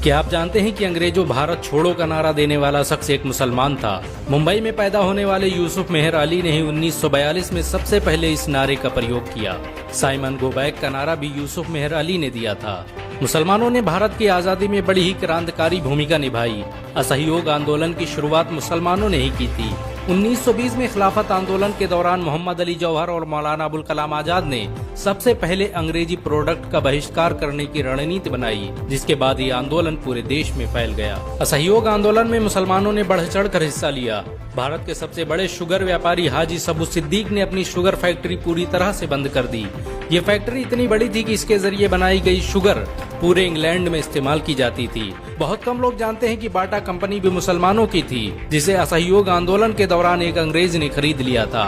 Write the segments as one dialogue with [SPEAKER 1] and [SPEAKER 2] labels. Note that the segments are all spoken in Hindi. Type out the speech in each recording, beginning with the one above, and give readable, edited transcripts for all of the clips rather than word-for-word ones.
[SPEAKER 1] क्या आप जानते हैं कि अंग्रेजों भारत छोड़ो का नारा देने वाला शख्स एक मुसलमान था। मुंबई में पैदा होने वाले यूसुफ मेहर अली ने ही 1942 में सबसे पहले इस नारे का प्रयोग किया। साइमन गो बैक का नारा भी यूसुफ मेहर अली ने दिया था। मुसलमानों ने भारत की आजादी में बड़ी ही क्रांतिकारी भूमिका निभाई। असहयोग आंदोलन की शुरुआत मुसलमानों ने ही की थी। 1920 में खिलाफत आंदोलन के दौरान मोहम्मद अली जौहर और मौलाना अबुल कलाम आजाद ने सबसे पहले अंग्रेजी प्रोडक्ट का बहिष्कार करने की रणनीति बनाई, जिसके बाद ये आंदोलन पूरे देश में फैल गया। असहयोग आंदोलन में मुसलमानों ने बढ़ चढ़ कर हिस्सा लिया। भारत के सबसे बड़े शुगर व्यापारी हाजी सबू सिद्दीक ने अपनी शुगर फैक्ट्री पूरी तरह से बंद कर दी। ये फैक्ट्री इतनी बड़ी थी कि इसके जरिए बनाई गई शुगर पूरे इंग्लैंड में इस्तेमाल की जाती थी। बहुत कम लोग जानते हैं कि बाटा कंपनी भी मुसलमानों की थी, जिसे असहयोग आंदोलन के दौरान एक अंग्रेज ने खरीद लिया था।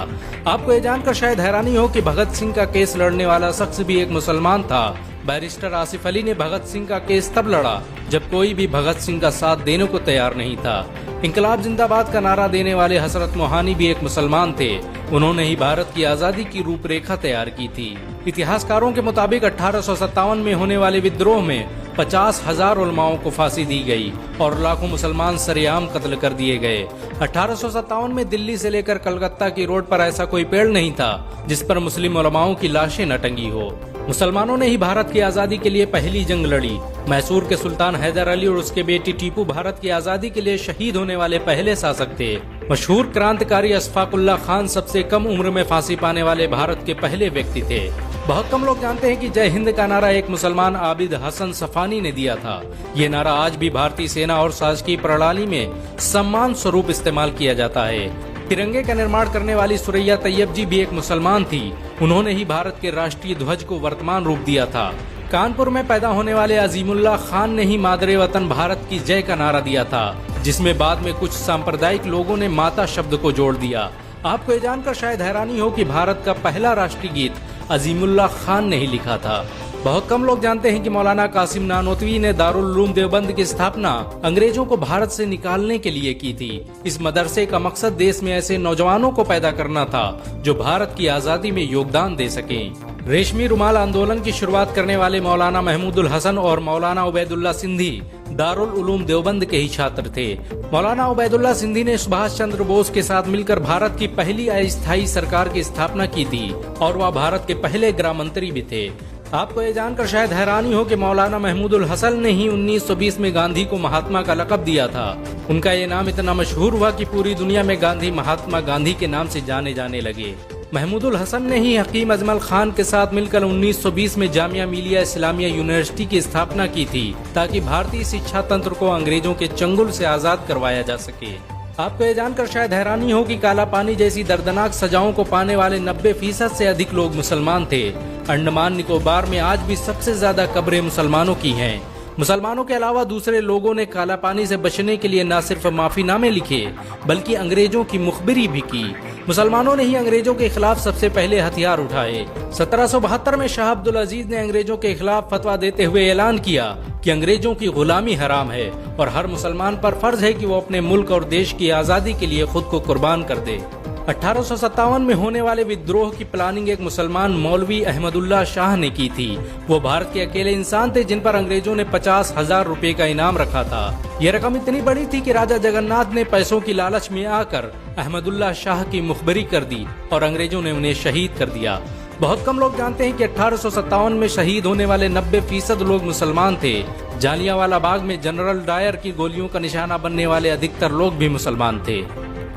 [SPEAKER 1] आपको ये जानकर शायद हैरानी हो कि भगत सिंह का केस लड़ने वाला शख्स भी एक मुसलमान था। बैरिस्टर आसिफ अली ने भगत सिंह का केस तब लड़ा जब कोई भी भगत सिंह का साथ देने को तैयार नहीं था। इंकलाब जिंदाबाद का नारा देने वाले हजरत मोहानी भी एक मुसलमान थे। उन्होंने ही भारत की आजादी की रूपरेखा तैयार की थी। इतिहासकारों के मुताबिक 1857 में होने वाले विद्रोह में 50,000 उलमाओं को फांसी दी गई और लाखों मुसलमान सरेआम कत्ल कर दिए गए। 1857 में दिल्ली से लेकर कलकत्ता की रोड पर ऐसा कोई पेड़ नहीं था जिस पर मुस्लिम उलमाओं की लाशें न टंगी हो। मुसलमानों ने ही भारत की आजादी के लिए पहली जंग लड़ी। मैसूर के सुल्तान हैदर अली और उसके बेटी टीपू भारत की आजादी के लिए शहीद होने वाले पहले शासक थे। मशहूर क्रांतिकारी अशफाकुल्लाह खान सबसे कम उम्र में फांसी पाने वाले भारत के पहले व्यक्ति थे। बहुत कम लोग जानते हैं कि जय हिंद का नारा एक मुसलमान आबिद हसन सफानी ने दिया था। ये नारा आज भी भारतीय सेना और शासकीय प्रणाली में सम्मान स्वरूप इस्तेमाल किया जाता है। तिरंगे का निर्माण करने वाली सुरैया तैयब जी भी एक मुसलमान थी। उन्होंने ही भारत के राष्ट्रीय ध्वज को वर्तमान रूप दिया था। कानपुर में पैदा होने वाले अजीमुल्लाह खान ने ही मादरे वतन भारत की जय का नारा दिया था, जिसमें बाद में कुछ सांप्रदायिक लोगों ने माता शब्द को जोड़ दिया। आपको ये जानकर शायद हैरानी हो कि भारत का पहला राष्ट्रीय गीत अजीमुल्लाह खान ने ही लिखा था। बहुत कम लोग जानते हैं कि मौलाना कासिम नानोतवी ने दारुल उलूम देवबंद की स्थापना अंग्रेजों को भारत से निकालने के लिए की थी। इस मदरसे का मकसद देश में ऐसे नौजवानों को पैदा करना था जो भारत की आजादी में योगदान दे सकें। रेशमी रुमाल आंदोलन की शुरुआत करने वाले मौलाना महमूदुल हसन और मौलाना उबैदुल्ला सिंधी दारुल उलूम देवबंद के ही छात्र थे। मौलाना उबैदुल्ला सिंधी ने सुभाष चंद्र बोस के साथ मिलकर भारत की पहली अस्थायी सरकार की स्थापना की थी और वह भारत के पहले गृह मंत्री भी थे। आपको ये जानकर शायद हैरानी हो कि मौलाना महमूदुल हसन ने ही 1920 में गांधी को महात्मा का लक़ब दिया था। उनका ये नाम इतना मशहूर हुआ कि पूरी दुनिया में गांधी महात्मा गांधी के नाम से जाने जाने लगे। महमूदुल हसन ने ही हकीम अजमल खान के साथ मिलकर 1920 में जामिया मिलिया इस्लामिया यूनिवर्सिटी की स्थापना की थी, ताकि भारतीय शिक्षा तंत्र को अंग्रेजों के चंगुल से आजाद करवाया जा सके। आपको ये जानकर शायद हैरानी हो कि काला पानी जैसी दर्दनाक सजाओं को पाने वाले 90% से अधिक लोग मुसलमान थे। अंडमान निकोबार में आज भी सबसे ज्यादा कब्रें मुसलमानों की हैं। मुसलमानों के अलावा दूसरे लोगों ने काला पानी से बचने के लिए न सिर्फ माफीनामे लिखे बल्कि अंग्रेजों की मुखबिरी भी की। मुसलमानों ने ही अंग्रेजों के खिलाफ सबसे पहले हथियार उठाए। 1772 में शाह अब्दुल अजीज ने अंग्रेजों के खिलाफ फतवा देते हुए ऐलान किया कि अंग्रेजों की गुलामी हराम है और हर मुसलमान पर फर्ज है कि वो अपने मुल्क और देश की आजादी के लिए खुद को कुर्बान कर दे। 1857 में होने वाले विद्रोह की प्लानिंग एक मुसलमान मौलवी अहमदुल्ला शाह ने की थी। वो भारत के अकेले इंसान थे जिन पर अंग्रेजों ने 50,000 रुपए का इनाम रखा था। ये रकम इतनी बड़ी थी कि राजा जगन्नाथ ने पैसों की लालच में आकर अहमदुल्ला शाह की मुखबरी कर दी और अंग्रेजों ने उन्हें शहीद कर दिया। बहुत कम लोग जानते हैं कि 1857 में शहीद होने वाले 90% लोग मुसलमान थे। जालियांवाला बाग में जनरल डायर की गोलियों का निशाना बनने वाले अधिकतर लोग भी मुसलमान थे।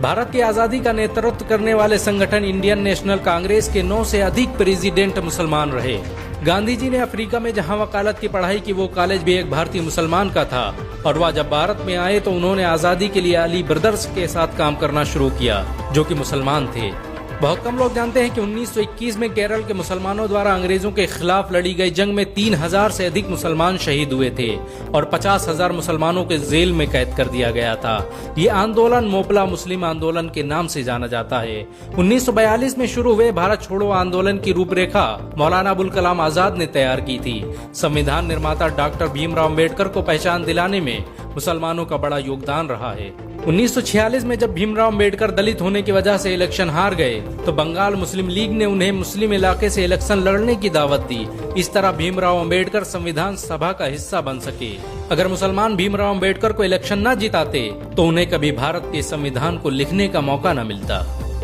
[SPEAKER 1] भारत की आजादी का नेतृत्व करने वाले संगठन इंडियन नेशनल कांग्रेस के 9 से अधिक प्रेसिडेंट मुसलमान रहे। गांधी जी ने अफ्रीका में जहां वकालत की पढ़ाई की, वो कॉलेज भी एक भारतीय मुसलमान का था और वह जब भारत में आए तो उन्होंने आजादी के लिए अली ब्रदर्स के साथ काम करना शुरू किया, जो कि मुसलमान थे। बहुत कम लोग जानते हैं कि 1921 में केरल के मुसलमानों द्वारा अंग्रेजों के खिलाफ लड़ी गई जंग में 3,000 से अधिक मुसलमान शहीद हुए थे और 50,000 मुसलमानों के जेल में कैद कर दिया गया था। ये आंदोलन मोपला मुस्लिम आंदोलन के नाम से जाना जाता है। 1942 में शुरू हुए भारत छोड़ो आंदोलन की रूपरेखा मौलाना अबुल कलाम आजाद ने तैयार की थी। संविधान निर्माता डॉक्टर भीमराव अम्बेडकर को पहचान दिलाने में मुसलमानों का बड़ा योगदान रहा है। 1946 में जब भीमराव अम्बेडकर दलित होने की वजह से इलेक्शन हार गए तो बंगाल मुस्लिम लीग ने उन्हें मुस्लिम इलाके से इलेक्शन लड़ने की दावत दी। इस तरह भीमराव अम्बेडकर संविधान सभा का हिस्सा बन सके। अगर मुसलमान भीमराव अंबेडकर को इलेक्शन न जिताते तो उन्हें कभी भारत के संविधान को लिखने का मौका न मिलता।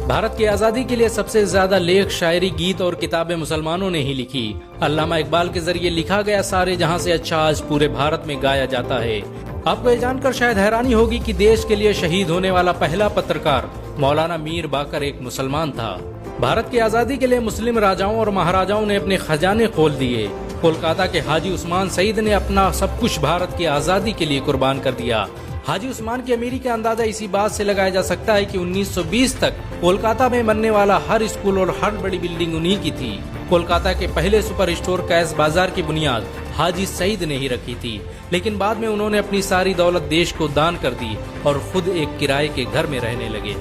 [SPEAKER 1] भारत की आजादी के लिए सबसे ज्यादा लेख, शायरी, गीत और किताबें मुसलमानों ने ही लिखी। अल्लामा इकबाल के जरिए लिखा गया सारे जहां से अच्छा आज पूरे भारत में गाया जाता है। आपको ये जानकर शायद हैरानी होगी कि देश के लिए शहीद होने वाला पहला पत्रकार मौलाना मीर बाकर एक मुसलमान था। भारत की आजादी के लिए मुस्लिम राजाओं और महाराजाओं ने अपने खजाने खोल दिए। कोलकाता के हाजी उस्मान सईद ने अपना सब कुछ भारत की आजादी के लिए कुर्बान कर दिया। हाजी उस्मान की अमीरी का अंदाजा इसी बात से लगाया जा सकता है कि 1920 तक कोलकाता में बनने वाला हर स्कूल और हर बड़ी बिल्डिंग उन्हीं की थी। कोलकाता के पहले सुपर स्टोर कैश बाजार की बुनियाद हाजी सईद ने ही रखी थी, लेकिन बाद में उन्होंने अपनी सारी दौलत देश को दान कर दी और खुद एक किराए के घर में रहने लगे।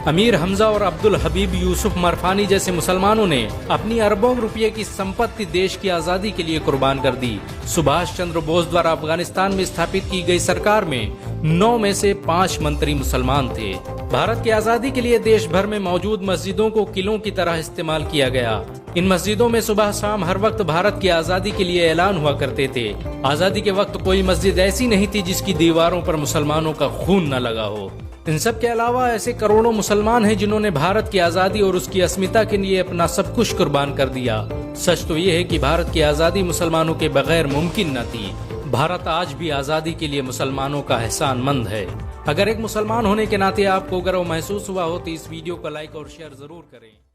[SPEAKER 1] अमीर हमजा और अब्दुल हबीब यूसुफ मरफानी जैसे मुसलमानों ने अपनी अरबों रुपये की संपत्ति देश की आजादी के लिए कुर्बान कर दी। सुभाष चंद्र बोस द्वारा अफगानिस्तान में स्थापित की गई सरकार में 9 में से 5 मंत्री मुसलमान थे। भारत की आजादी के लिए देश भर में मौजूद मस्जिदों को किलों की तरह इस्तेमाल किया गया। इन मस्जिदों में सुबह शाम हर वक्त भारत की आजादी के लिए ऐलान हुआ करते थे। आजादी के वक्त कोई मस्जिद ऐसी नहीं थी जिसकी दीवारों पर मुसलमानों का खून न लगा हो। इन सब के अलावा ऐसे करोड़ों मुसलमान हैं जिन्होंने भारत की आजादी और उसकी अस्मिता के लिए अपना सब कुछ कुर्बान कर दिया। सच तो ये है कि भारत की आजादी मुसलमानों के बगैर मुमकिन न थी। भारत आज भी आजादी के लिए मुसलमानों का एहसानमंद है। अगर एक मुसलमान होने के नाते आपको गर्व महसूस हुआ हो तो इस वीडियो को लाइक और शेयर जरूर करें।